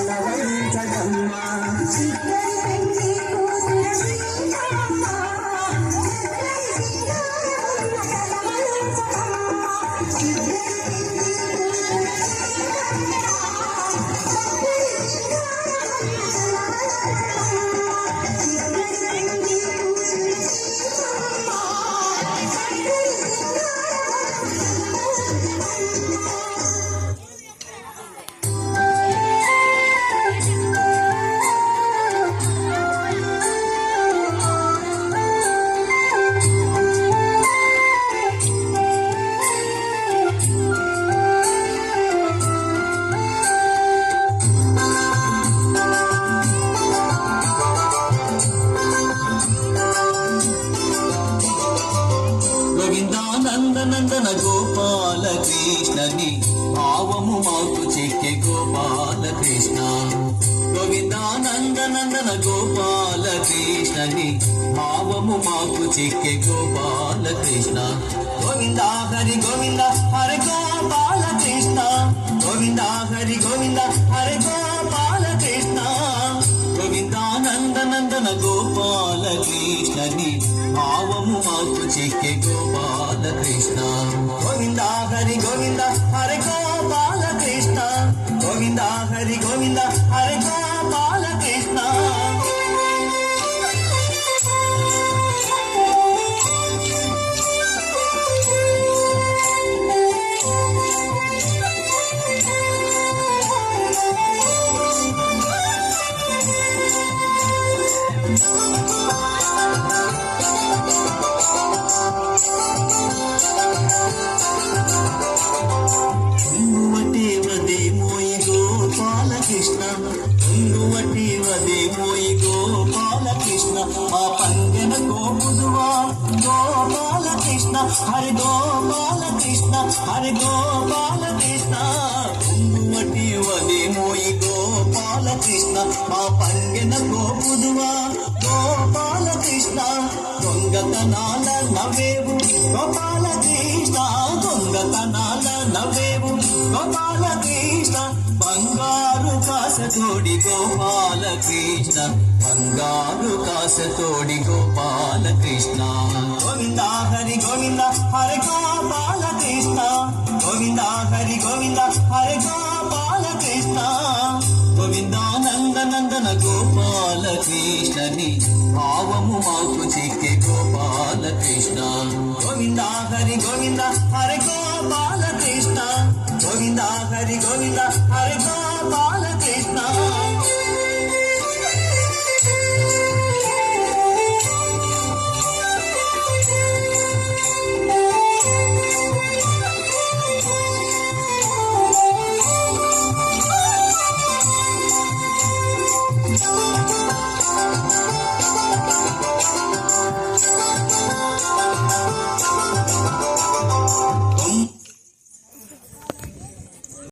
తలవంచడమ్మా నందన గోపాల కృష్ణని భావము మాకు చెక్కే గోపాల కృష్ణ గోవిందానందనందన గోపాల కృష్ణని భావము మాకు చెక్కే గోపాల కృష్ణ గోవిందా హరి గోవింద హరి గోపాల కృష్ణ గోవిందా హరి గోవింద హరి గోపాల కృష్ణ గోవిందానందనందన గోపాల కృష్ణని భావము మాకు చెక్కే గోపాల కృష్ణ గోవిందా హరి గోవింద హరి గోపాల కృష్ణ గోవిందా హరి గోవింద హరి గోపాల కృష్ణ ఆ పంగెన గోపుదువా గోపాల కృష్ణ హరి గోపాల కృష్ణ హరి గోపాల కృష్ణ కుంగుమటి వదే మోయి గోపాల కృష్ణ ఆ పంగెన గోపుదువా గోపాల కృష్ణ దొంగతనాల నవ్వేవు గోపాల కృష్ణ దొంగతనాల నవ్వేవు గోపాల కృష్ణ బంగారు కాసతోడి గోపాల కృష్ణ బంగారు కాసతోడి గోపాల కృష్ణ గోవిందా హరి గోవింద హరి గోపాల కృష్ణ గోవిందా హరి గోవింద హరి గోపాల కృష్ణ గోవిందానందనందన గోపాల కృష్ణని భావము మాకు చెక్కే గోపాల కృష్ణ గోవిందా హరి గోవింద హరి గోపాల కృష్ణ గోవిందా హరి గోవింద హరి